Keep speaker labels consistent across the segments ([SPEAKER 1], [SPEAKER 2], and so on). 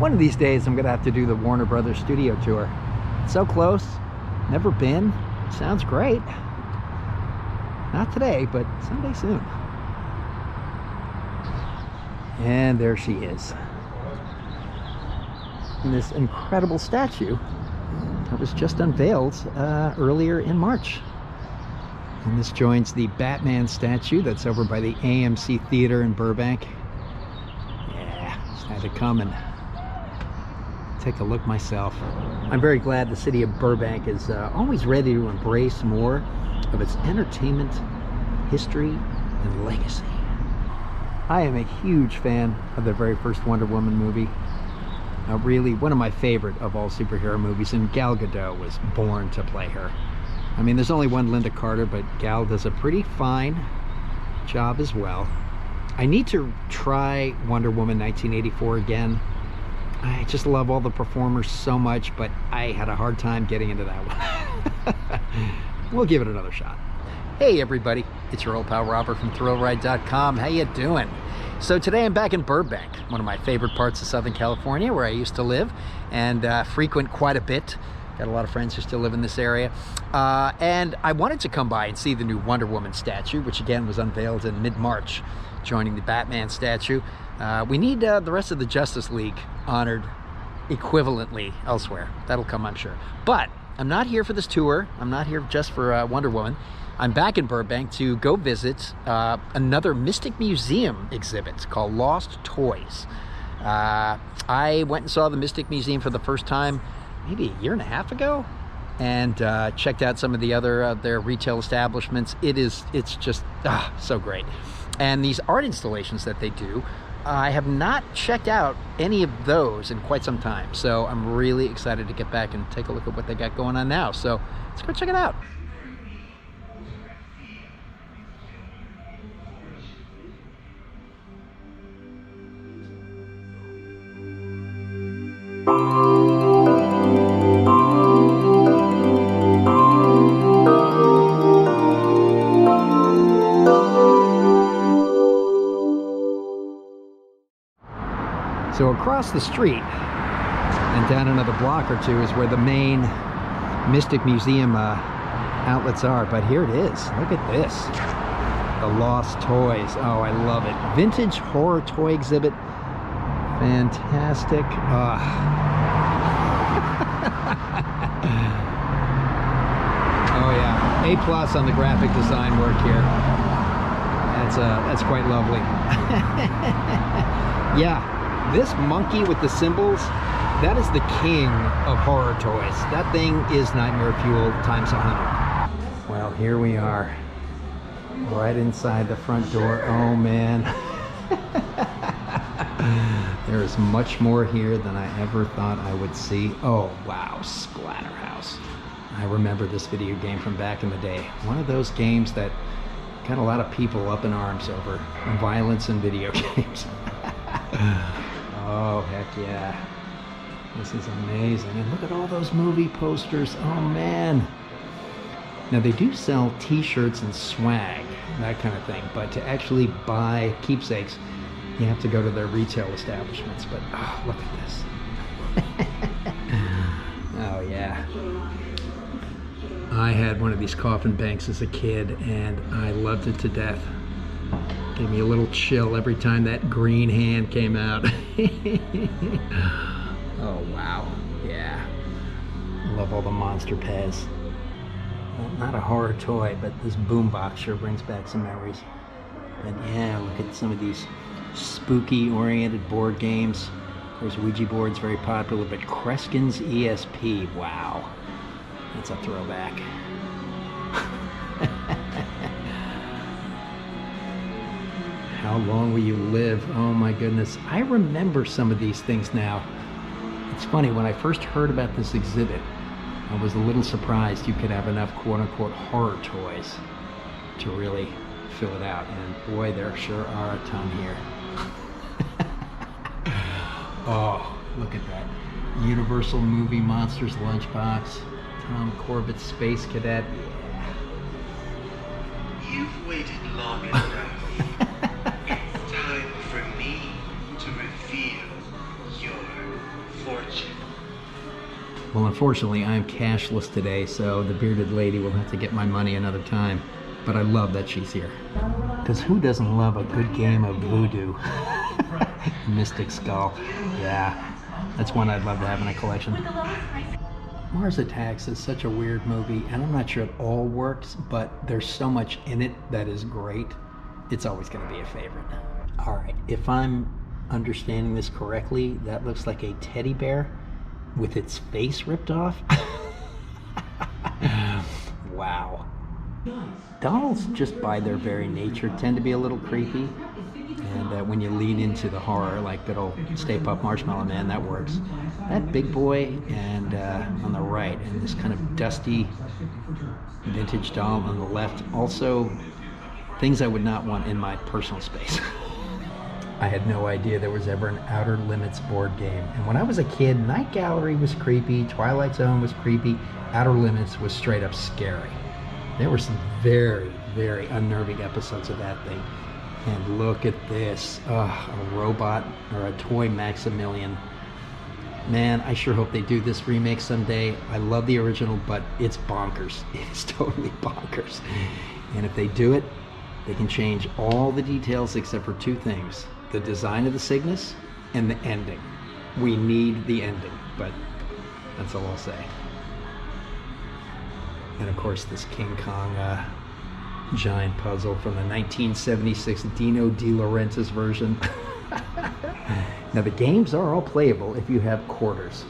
[SPEAKER 1] One of these days I'm gonna have to do the Warner Brothers studio tour. It's so close, never been, sounds great. Not today, but someday soon. And there she is. And this incredible statue that was just unveiled earlier in March. And this joins the Batman statue that's over by the AMC Theater in Burbank. Yeah, just had to come and take a look myself. I'm very glad the city of Burbank is always ready to embrace more of its entertainment, history, and legacy. I am a huge fan of the very first Wonder Woman movie. Really one of my favorite of all superhero movies, and Gal Gadot was born to play her. I mean, there's only one Linda Carter, but Gal does a pretty fine job as well. I need to try Wonder Woman 1984 again. I just love all the performers so much, but I had a hard time getting into that one. We'll give it another shot. Hey everybody, it's your old pal Robert from ThrillRide.com. How you doing? So today I'm back in Burbank, one of my favorite parts of Southern California, where I used to live and frequent quite a bit. Got a lot of friends who still live in this area. And I wanted to come by and see the new Wonder Woman statue, which again was unveiled in mid-March, joining the Batman statue. We need the rest of the Justice League honored equivalently elsewhere. That'll come, I'm sure. But I'm not here for this tour. I'm not here just for Wonder Woman. I'm back in Burbank to go visit another Mystic Museum exhibit called Lost Toys. I went and saw the Mystic Museum for the first time maybe a year and a half ago, and checked out some of the other their retail establishments. It's just so great. And these art installations that they do, I have not checked out any of those in quite some time. So I'm really excited to get back and take a look at what they got going on now. So let's go check it out. So across the street and down another block or two is where the main Mystic Museum outlets are. But here it is. Look at this. The Lost Toys. Oh, I love it. Vintage horror toy exhibit. Fantastic. Oh yeah. A+ on the graphic design work here. That's quite lovely. Yeah. This monkey with the symbols, that is the king of horror toys. That thing is nightmare fuel times 100. Well, here we are, right inside the front door. Oh man. There is much more here than I ever thought I would see. Oh wow, Splatterhouse. I remember this video game from back in the day. One of those games that got a lot of people up in arms over violence in video games. Oh, heck yeah. This is amazing. And look at all those movie posters. Oh, man. Now, they do sell t-shirts and swag, that kind of thing. But to actually buy keepsakes, you have to go to their retail establishments. But, oh, look at this. Oh, yeah. I had one of these coffin banks as a kid, and I loved it to death. Gave me a little chill every time that green hand came out. Oh wow, yeah. Love all the Monster Pez. Well, not a horror toy, but this boombox sure brings back some memories. And yeah, look at some of these spooky oriented board games. Of course, Ouija board's very popular, but Kreskin's ESP, wow. That's a throwback. How long will you live? Oh my goodness. I remember some of these things now. It's funny, when I first heard about this exhibit, I was a little surprised you could have enough quote-unquote horror toys to really fill it out. And boy, there sure are a ton here. Oh, look at that. Universal Movie Monsters lunchbox. Tom Corbett's Space Cadet. Yeah.
[SPEAKER 2] You've waited long enough. It's time for me to reveal your
[SPEAKER 1] Unfortunately, I am cashless today, so the bearded lady will have to get my money another time. But I love that she's here. Because who doesn't love a good game of voodoo? Mystic Skull. Yeah, that's one I'd love to have in a collection. Mars Attacks is such a weird movie, and I'm not sure it all works, but there's so much in it that is great. It's always going to be a favorite. All right, if I'm understanding this correctly, that looks like a teddy bear with its face ripped off. Wow. Dolls, just by their very nature, tend to be a little creepy. And when you lean into the horror, like good old Stay Puft Marshmallow Man, that works. That big boy and on the right, and this kind of dusty vintage doll on the left, also things I would not want in my personal space. I had no idea there was ever an Outer Limits board game. And when I was a kid, Night Gallery was creepy, Twilight Zone was creepy, Outer Limits was straight up scary. There were some very, very unnerving episodes of that thing. And look at this, a robot or a toy Maximilian. Man, I sure hope they do this remake someday. I love the original, but it's bonkers. It's totally bonkers. And if they do it, they can change all the details except for two things: the design of the Cygnus and the ending. We need the ending, but that's all I'll say. And of course, this King Kong giant puzzle from the 1976 Dino De Laurentiis version. Now, the games are all playable if you have quarters.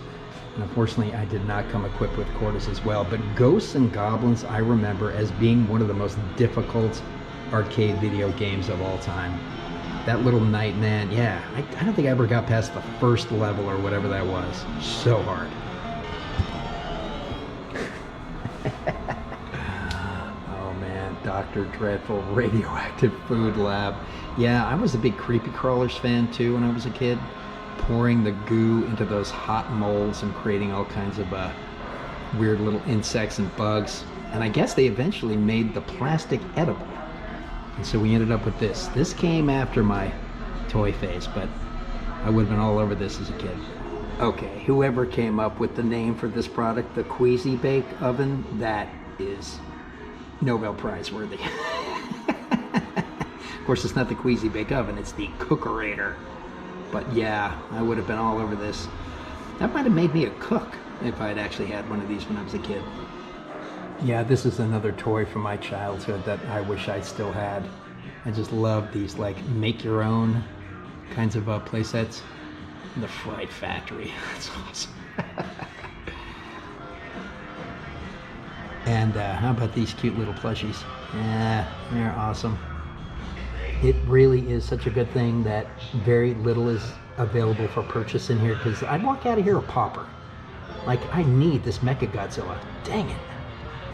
[SPEAKER 1] And unfortunately, I did not come equipped with quarters as well. But Ghosts and Goblins, I remember as being one of the most difficult arcade video games of all time. That little knight, man, yeah, I don't think I ever got past the first level or whatever that was. So hard. Oh man, Dr. Dreadful Radioactive Food Lab. Yeah, I was a big Creepy Crawlers fan too when I was a kid, pouring the goo into those hot molds and creating all kinds of weird little insects and bugs. And I guess they eventually made the plastic edible. And so we ended up with this. This came after my toy phase, but I would have been all over this as a kid. Okay, whoever came up with the name for this product, the Queasy Bake Oven, that is Nobel Prize worthy. Of course, it's not the Queasy Bake Oven, it's the Cookerator. But yeah, I would have been all over this. That might have made me a cook if I had actually had one of these when I was a kid. Yeah, this is another toy from my childhood that I wish I still had. I just love these like make your own kinds of play sets. The Fright Factory, that's awesome. And how about these cute little plushies? Yeah, they're awesome. It really is such a good thing that very little is available for purchase in here, because I'd walk out of here a pauper. Like, I need this Mecha Godzilla. Dang it.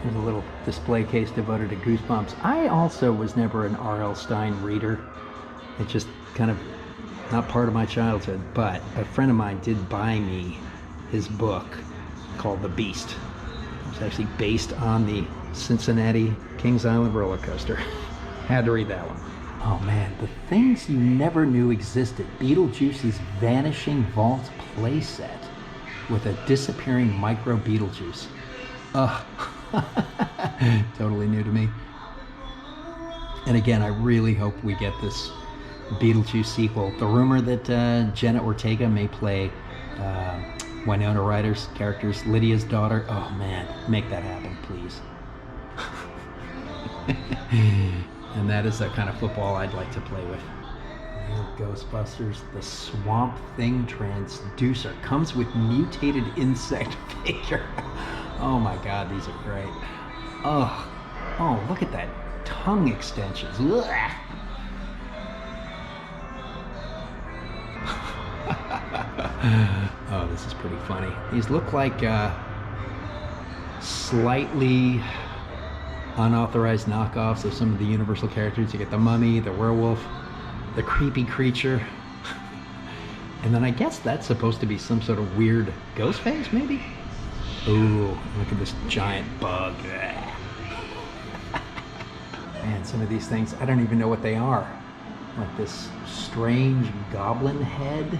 [SPEAKER 1] There's a little display case devoted to Goosebumps. I also was never an R.L. Stine reader. It's just kind of not part of my childhood, but a friend of mine did buy me his book called The Beast. It was actually based on the Cincinnati Kings Island roller coaster. Had to read that one. Oh man, the things you never knew existed. Beetlejuice's Vanishing Vault playset with a disappearing micro Beetlejuice. Ugh. Totally new to me. And again, I really hope we get this Beetlejuice sequel. The rumor that Jenna Ortega may play Winona Ryder's character's Lydia's daughter. Oh man, make that happen, please. And that is the kind of football I'd like to play with. Ghostbusters, the Swamp Thing Transducer comes with mutated insect figure. Oh my god, these are great. Oh, look at that tongue extensions. Ugh. Oh, this is pretty funny. These look like slightly unauthorized knockoffs of some of the Universal characters. You get the mummy, the werewolf, the creepy creature, and then I guess that's supposed to be some sort of weird ghost face, maybe? Ooh, look at this giant bug. Man, some of these things, I don't even know what they are. Like this strange goblin head.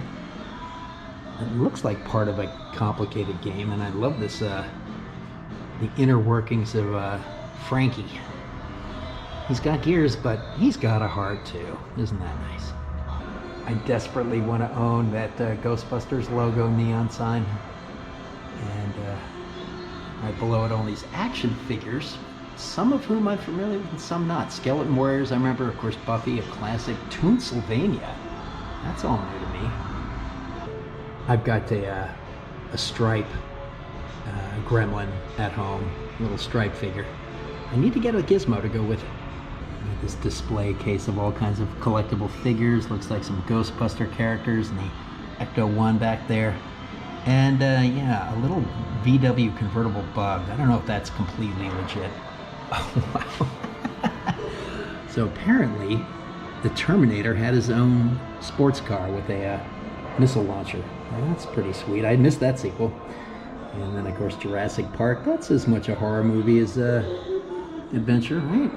[SPEAKER 1] It looks like part of a complicated game, and I love this, the inner workings of Frankie. He's got gears, but he's got a heart too. Isn't that nice? I desperately want to own that Ghostbusters logo neon sign. And right below it, all these action figures, some of whom I'm familiar with and some not. Skeleton Warriors, I remember, of course, Buffy, a classic. Toonsylvania, that's all new to me. I've got a Stripe gremlin at home, little Stripe figure. I need to get a gizmo to go with it. This display case of all kinds of collectible figures. Looks like some Ghostbuster characters and the Ecto-1 back there. And yeah, a little VW convertible bug. I don't know if that's completely legit. Oh, wow. So apparently the Terminator had his own sports car with a missile launcher. Well, that's pretty sweet. I missed that sequel. And then of course Jurassic Park. That's as much a horror movie as adventure, right?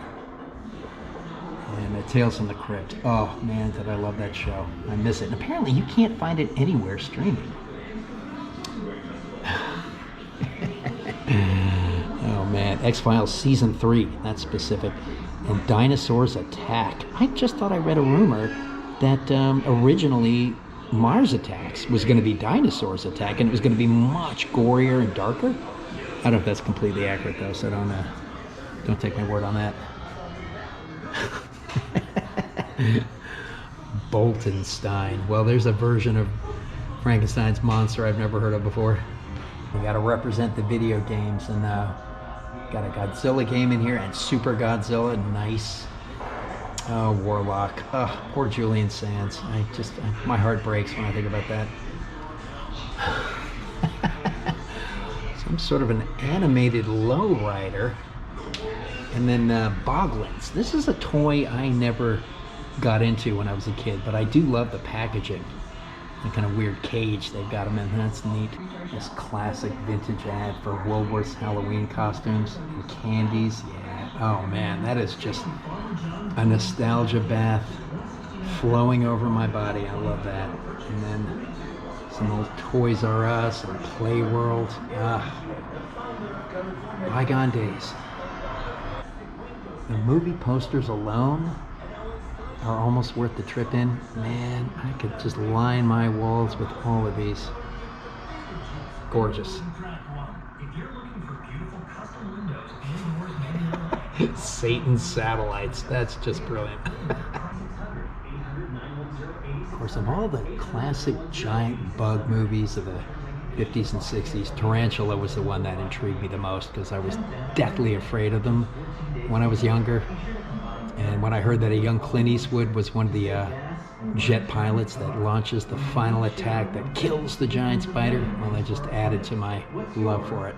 [SPEAKER 1] And Tales from the Crypt. Oh man, did I love that show. I miss it. And apparently you can't find it anywhere streaming. Oh man, X-Files Season 3, that's specific. And Dinosaurs Attack. I just thought I read a rumor that originally Mars Attacks was going to be Dinosaurs Attack, and it was going to be much gorier and darker. I don't know if that's completely accurate though, so don't take my word on that. Boltenstein. Well, there's a version of Frankenstein's monster I've never heard of before. We got to represent the video games, and got a Godzilla game in here and Super Godzilla. Nice. Oh, Warlock. Oh, poor Julian Sands. My heart breaks when I think about that. Some sort of an animated lowrider. And then Boglins. This is a toy I never got into when I was a kid, but I do love the packaging. The kind of weird cage they've got them in. That's neat. This classic vintage ad for Woolworth's Halloween costumes and candies. Yeah. Oh man, that is just a nostalgia bath flowing over my body. I love that. And then some old Toys R Us and Play World. Bygone days. The movie posters alone are almost worth the trip in. Man, I could just line my walls with all of these. Gorgeous. Satan's Satellites. That's just brilliant. Of course, of all the classic giant bug movies of the 50s and 60s, Tarantula was the one that intrigued me the most because I was deathly afraid of them when I was younger. And when I heard that a young Clint Eastwood was one of the jet pilots that launches the final attack that kills the giant spider, well, that just added to my love for it.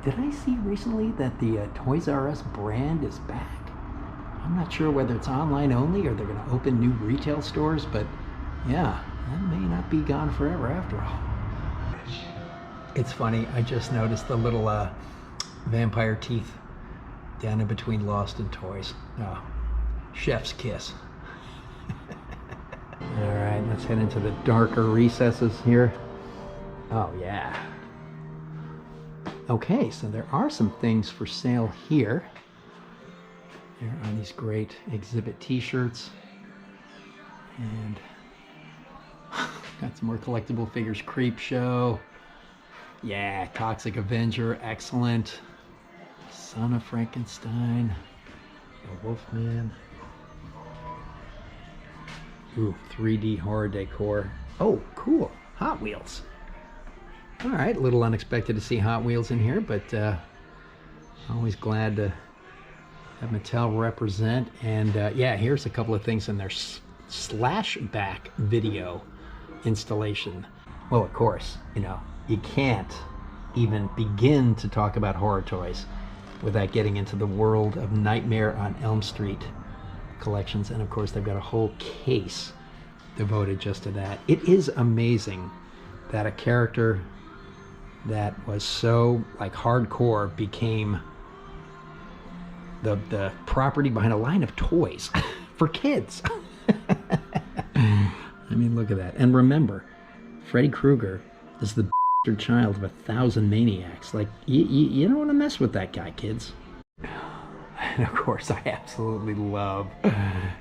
[SPEAKER 1] Did I see recently that the Toys R Us brand is back? I'm not sure whether it's online only or they're going to open new retail stores, but yeah, that may not be gone forever after all. It's funny, I just noticed the little vampire teeth down in between Lost and Toys. Oh, chef's kiss. All right, let's head into the darker recesses here. Oh yeah. Okay, so there are some things for sale here. There are these great exhibit t-shirts. And got some more collectible figures. Creep Show. Yeah, Toxic Avenger, excellent. Son of Frankenstein, the Wolfman. Ooh, 3D horror decor. Oh, cool. Hot Wheels. All right, a little unexpected to see Hot Wheels in here, but always glad to have Mattel represent. And yeah, here's a couple of things in their slashback video installation. Well, of course, you know, you can't even begin to talk about horror toys without getting into the world of Nightmare on Elm Street collections. And of course, they've got a whole case devoted just to that. It is amazing that a character that was so like hardcore became the property behind a line of toys for kids. I mean, look at that. And remember, Freddy Krueger is the bastard child of 1,000 maniacs. Like, you don't want to mess with that guy, kids. And of course, I absolutely love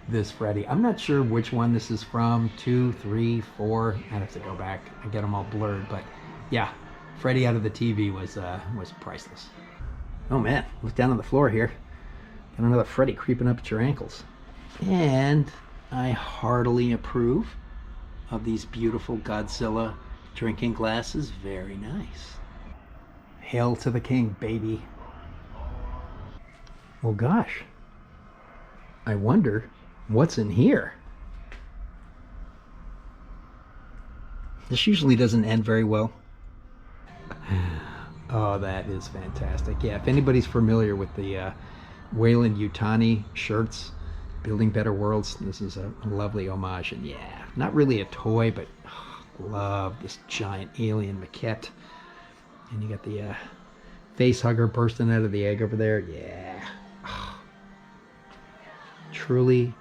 [SPEAKER 1] this Freddy. I'm not sure which one this is from, 2, 3, 4. I'd have to go back. I get them all blurred, but yeah, Freddy out of the TV was priceless. Oh man, look down on the floor here. Got another Freddy creeping up at your ankles. And I heartily approve of these beautiful Godzilla drinking glasses. Very nice. Hail to the king, baby. Well, gosh, I wonder what's in here. This usually doesn't end very well. Oh, that is fantastic. Yeah, if anybody's familiar with the Weyland Yutani shirts, Building Better Worlds, this is a lovely homage. And yeah, not really a toy, but love this giant alien maquette. And you got the face hugger bursting out of the egg over there. Yeah. Truly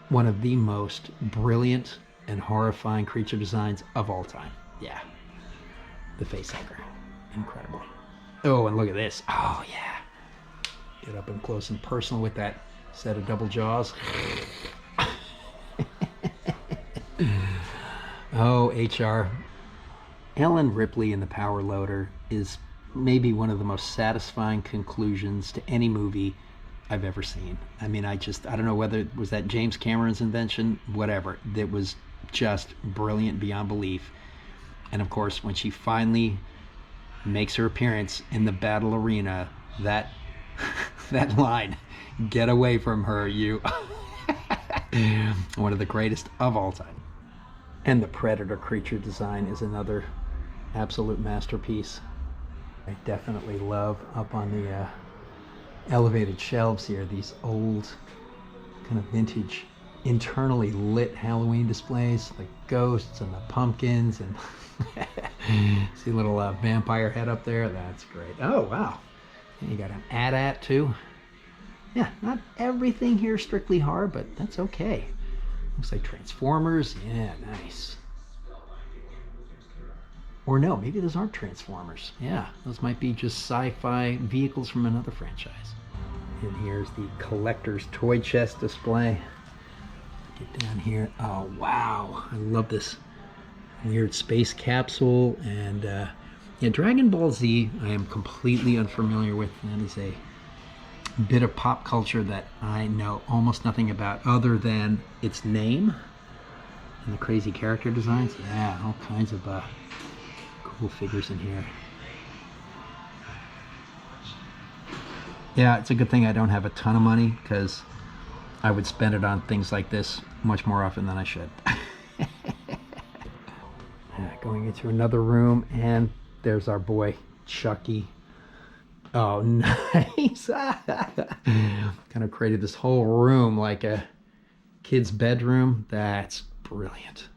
[SPEAKER 1] one of the most brilliant and horrifying creature designs of all time. Yeah. The face hugger. Incredible. Oh, and look at this. Oh, yeah. Get up and close and personal with that set of double jaws. Oh, HR. Ellen Ripley in The Power Loader is maybe one of the most satisfying conclusions to any movie I've ever seen. I mean, I don't know whether it was that James Cameron's invention, whatever. It was just brilliant beyond belief. And of course, when she finally makes her appearance in the battle arena, that line, "Get away from her, you." One of the greatest of all time. And the Predator creature design is another absolute masterpiece. I definitely love up on the elevated shelves here, these old kind of vintage internally lit Halloween displays, like ghosts and the pumpkins, and see a little vampire head up there. That's great. Oh wow, and you got an AT-AT too. Yeah, not everything here strictly horror, but that's okay. Looks like Transformers. Yeah, nice. Or no, maybe those aren't Transformers. Yeah, those might be just sci-fi vehicles from another franchise. And here's the collector's toy chest display. Get down here. Oh, wow. I love this weird space capsule. And yeah, Dragon Ball Z, I am completely unfamiliar with. That is a bit of pop culture that I know almost nothing about other than its name and the crazy character designs. Yeah, all kinds of cool figures in here. Yeah, it's a good thing I don't have a ton of money, because I would spend it on things like this much more often than I should. Going into another room, and there's our boy Chucky. Oh, nice. Kind of created this whole room like a kid's bedroom. That's brilliant.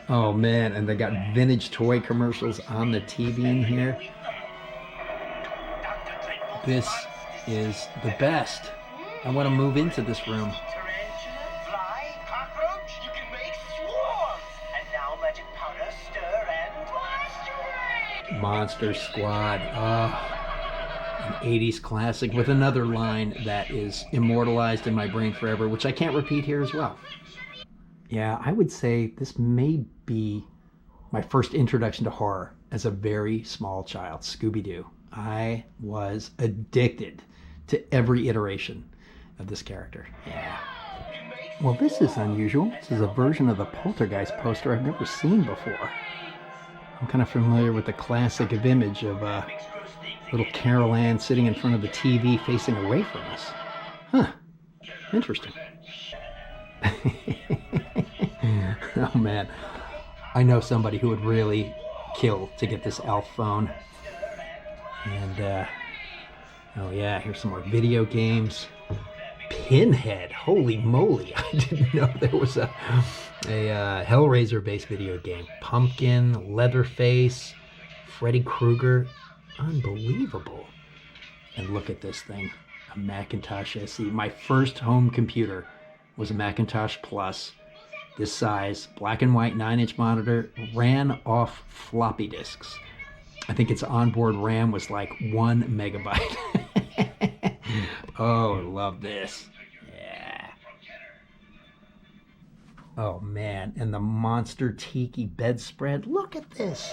[SPEAKER 1] Oh man, and they got vintage toy commercials on the TV in here. This is the best. I want to move into this room.
[SPEAKER 2] Tarantula, fly, cockroach, you can make swarms. And now magic powder, stir, and
[SPEAKER 1] Monster Squad. An 80s classic with another line that is immortalized in my brain forever, which I can't repeat here as well. Yeah, I would say this may be my first introduction to horror as a very small child. Scooby-Doo. I was addicted to every iteration of this character. Yeah. Well, this is unusual. This is a version of the Poltergeist poster I've never seen before. I'm kind of familiar with the classic image of little Carol Ann sitting in front of the TV facing away from us. Huh. Interesting. Oh man, I know somebody who would really kill to get this Elf phone. And oh yeah, here's some more video games. Pinhead, holy moly! I didn't know there was a Hellraiser-based video game. Pumpkin, Leatherface, Freddy Krueger, unbelievable. And look at this thing, a Macintosh SE, my first home computer. was a Macintosh Plus, this size, black and white 9-inch monitor, ran off floppy disks. I think its onboard RAM was like 1 megabyte. Oh, love this. Yeah. Oh man, and the monster tiki bedspread. Look at this.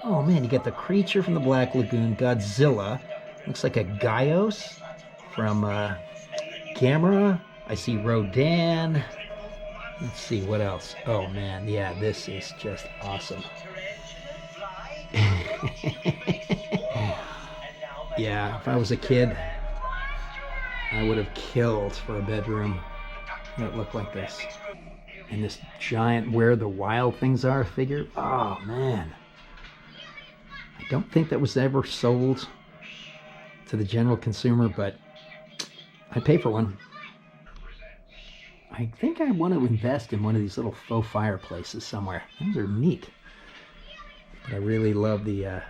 [SPEAKER 1] Oh man, you get the creature from the Black Lagoon, Godzilla. Looks like a Gaios from Gamera. I see Rodan. Let's see what else. Oh man, yeah, this is just awesome. Yeah, if I was a kid, I would have killed for a bedroom that looked like this. And this giant Where the Wild Things Are figure. Oh man. I don't think that was ever sold to the general consumer, but I'd pay for one. I think I want to invest in one of these little faux fireplaces somewhere. Those are neat. But I really love the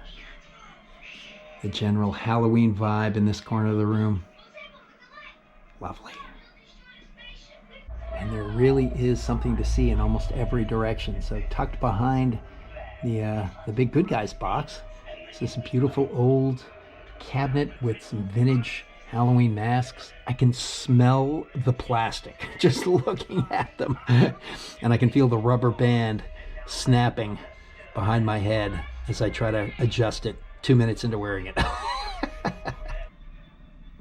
[SPEAKER 1] general Halloween vibe in this corner of the room. Lovely. And there really is something to see in almost every direction. So tucked behind the Big Good Guys box is this beautiful old cabinet with some vintage Halloween masks. I can smell the plastic just looking at them. And I can feel the rubber band snapping behind my head as I try to adjust it 2 minutes into wearing it.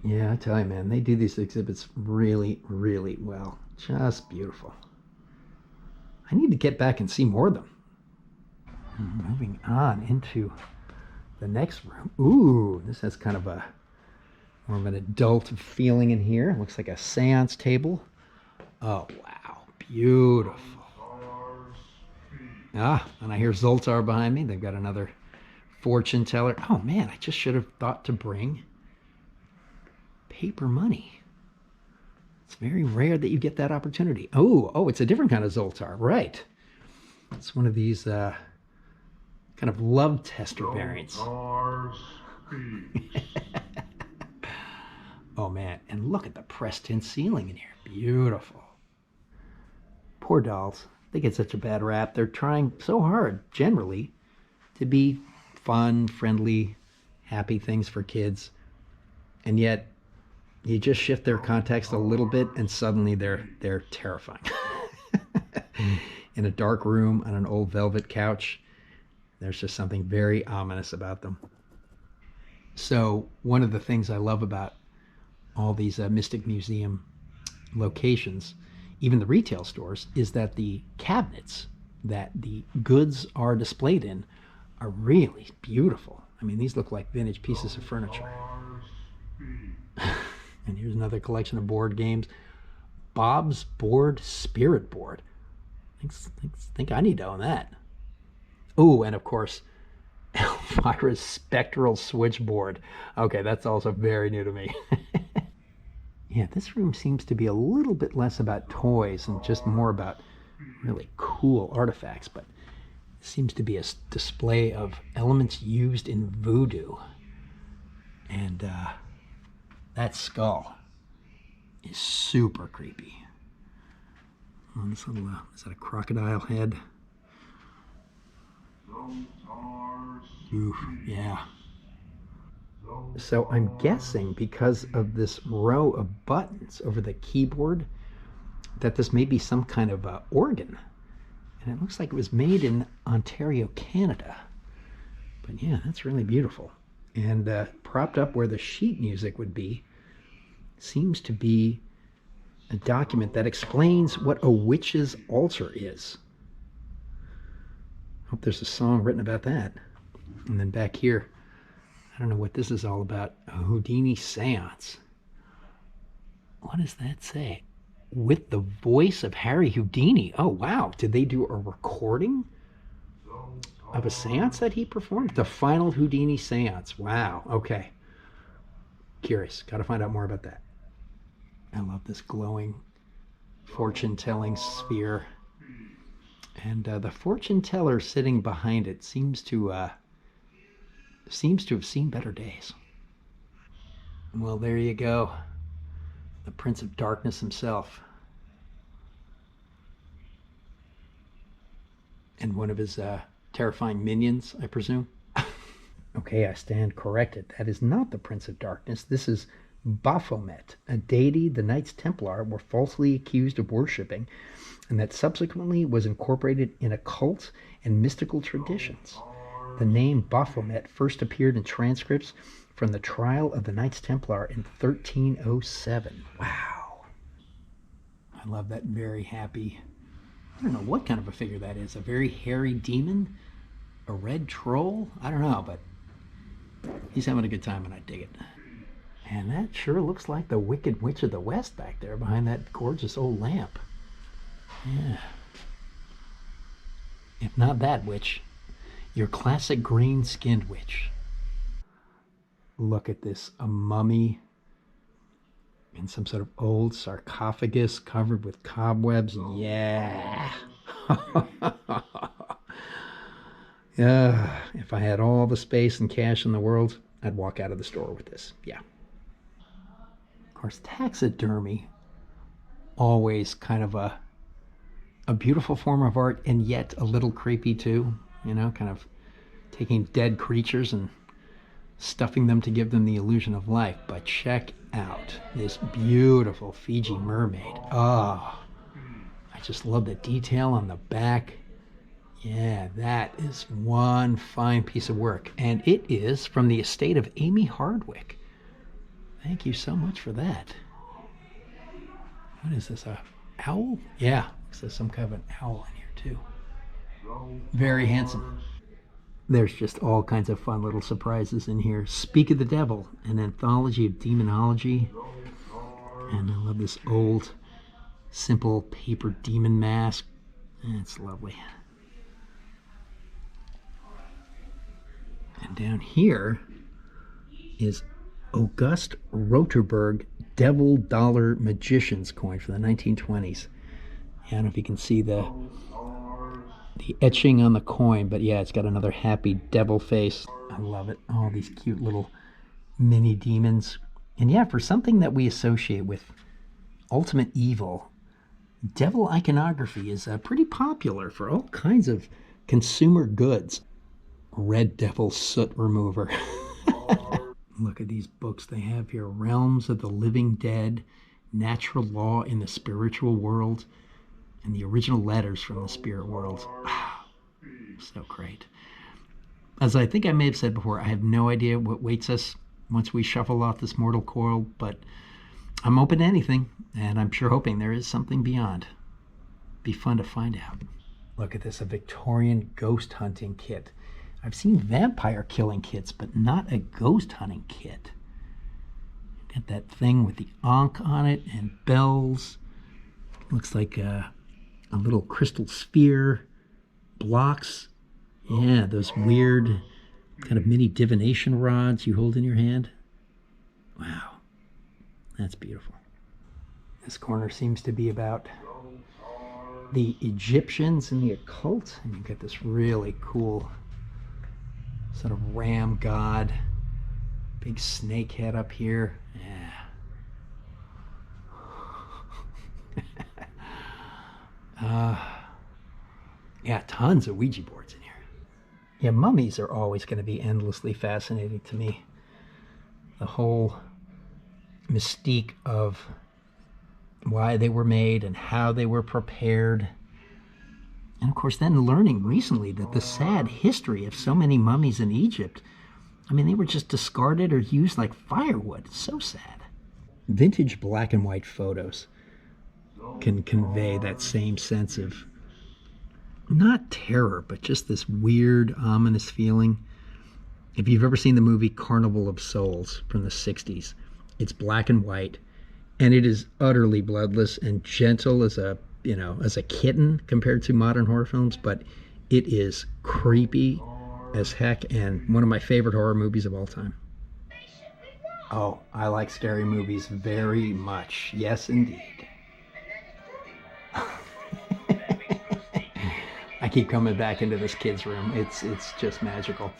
[SPEAKER 1] Yeah, I tell you, man, they do these exhibits really, really well. Just beautiful. I need to get back and see more of them. Moving on into the next room. Ooh, this has kind of a more of an adult feeling in here. It looks like a seance table. Oh, wow. Beautiful. Ah, and I hear Zoltar behind me. They've got another fortune teller. Oh, man, I just should have thought to bring paper money. It's very rare that you get that opportunity. Oh, it's a different kind of Zoltar, right? It's one of these kind of love tester variants. Oh man, and look at the pressed tin ceiling in here. Beautiful. Poor dolls. They get such a bad rap. They're trying so hard, generally, to be fun, friendly, happy things for kids. And yet, you just shift their context a little bit and suddenly they're terrifying. In a dark room on an old velvet couch, there's just something very ominous about them. So one of the things I love about all these Mystic Museum locations, even the retail stores, is that the cabinets that the goods are displayed in are really beautiful. I mean, these look like vintage pieces of furniture. And here's another collection of board games. Bob's Board Spirit Board. I think I need to own that. Oh, and of course, Elvira's Spectral Switchboard. Okay, that's also very new to me. Yeah, this room seems to be a little bit less about toys and just more about really cool artifacts, but it seems to be a display of elements used in voodoo. And that skull is super creepy. Oh, this little, is that a crocodile head? Oof, yeah. So I'm guessing because of this row of buttons over the keyboard that this may be some kind of organ. And it looks like it was made in Ontario, Canada. But yeah, that's really beautiful. And propped up where the sheet music would be seems to be a document that explains what a witch's altar is. Hope there's a song written about that. And then back here, I don't know what this is all about. A Houdini seance. What does that say? With the voice of Harry Houdini. Oh, wow. Did they do a recording of a seance that he performed? The final Houdini seance. Wow. Okay. Curious. Got to find out more about that. I love this glowing fortune-telling sphere. And the fortune teller sitting behind it seems to have seen better days. Well, there you go. The Prince of Darkness himself. and one of his terrifying minions, I presume. Okay, I stand corrected. That is not the Prince of Darkness. This is Baphomet, a deity the Knights Templar were falsely accused of worshipping, and that subsequently was incorporated in occult and mystical traditions. The name Baphomet first appeared in transcripts from the trial of the Knights Templar in 1307. Wow. I love that very happy, I don't know what kind of a figure that is. A very hairy demon? A red troll? I don't know, but he's having a good time and I dig it. And that sure looks like the Wicked Witch of the West back there behind that gorgeous old lamp. Yeah. If not that witch, your classic green-skinned witch. Look at this, a mummy in some sort of old sarcophagus covered with cobwebs. Yeah. If I had all the space and cash in the world, I'd walk out of the store with this. Yeah. Of course, taxidermy, always kind of a beautiful form of art, and yet a little creepy too. You know, kind of taking dead creatures and stuffing them to give them the illusion of life. But check out this beautiful Fiji mermaid. Oh, I just love the detail on the back. Yeah, that is one fine piece of work. And it is from the estate of Amy Hardwick. Thank you so much for that. What is this, a owl? Yeah, there's some kind of an owl in here too. Very handsome. There's just all kinds of fun little surprises in here. Speak of the Devil, an anthology of demonology. And I love this old, simple paper demon mask. It's lovely. And down here is August Roterberg Devil Dollar Magician's coin from the 1920s. I don't know if you can see the etching on the coin, but yeah, it's got another happy devil face. I love it. All these cute little mini demons. And yeah, for something that we associate with ultimate evil, devil iconography is pretty popular for all kinds of consumer goods. Red Devil Soot Remover. Look at these books they have here. Realms of the Living Dead, Natural Law in the Spiritual World, and the original letters from the spirit world. So great. As I think I may have said before, I have no idea what waits us once we shuffle off this mortal coil, but I'm open to anything, and I'm sure hoping there is something beyond. Be fun to find out. Look at this, a Victorian ghost hunting kit. I've seen vampire killing kits, but not a ghost hunting kit. Got that thing with the ankh on it and bells. Looks like a little crystal sphere. Blocks. Yeah, those weird kind of mini divination rods you hold in your hand. Wow. That's beautiful. This corner seems to be about the Egyptians and the occult. And you get this really cool sort of ram god. Big snake head up here. Yeah. Yeah, tons of Ouija boards in here. Yeah, mummies are always going to be endlessly fascinating to me. The whole mystique of why they were made and how they were prepared. And of course, then learning recently that the sad history of so many mummies in Egypt, I mean, they were just discarded or used like firewood. So sad. Vintage black and white photos can convey that same sense of not terror, but just this weird, ominous feeling. If you've ever seen the movie Carnival of Souls from the 60s, it's black and white, and it is utterly bloodless and gentle as a kitten compared to modern horror films, but it is creepy as heck and one of my favorite horror movies of all time. Oh, I like scary movies very much. Yes, indeed. I keep coming back into this kid's room. It's just magical.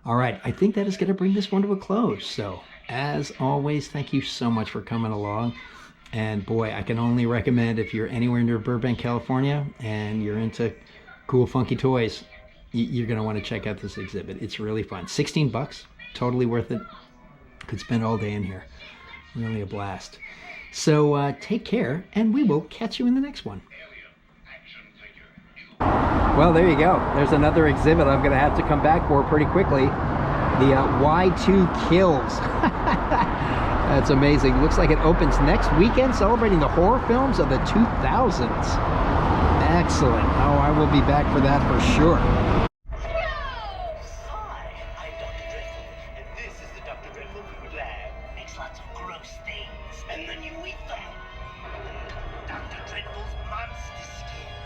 [SPEAKER 1] All right, I think that is going to bring this one to a close. So, as always, thank you so much for coming along. And boy, I can only recommend if you're anywhere near Burbank, California, and you're into cool, funky toys. You're going to want to check out this exhibit. It's really fun. 16 bucks, totally worth it. Could spend all day in here. Really a blast. So take care, and we will catch you in the next one. Well, there you go. There's another exhibit I'm going to have to come back for pretty quickly. The Y2 Kills. That's amazing. Looks like it opens next weekend, celebrating the horror films of the 2000s. Excellent. Oh, I will be back for that for sure.
[SPEAKER 2] Hi, I'm Dr. Dreadful, and this is the Dr. Dreadful Food Lab. Makes lots of gross things, and then you eat them. Dr. Dreadful's monster skin.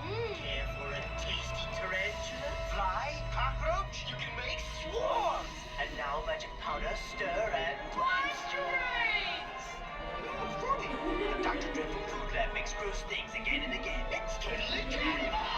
[SPEAKER 2] Care for a tasty tarantula? Fly? Cockroach? You can make swarms! And now magic powder, stir, and moisturize! Oh, funny. The Dr. Dreadful Food Lab makes gross things again and again. It's totally terrible!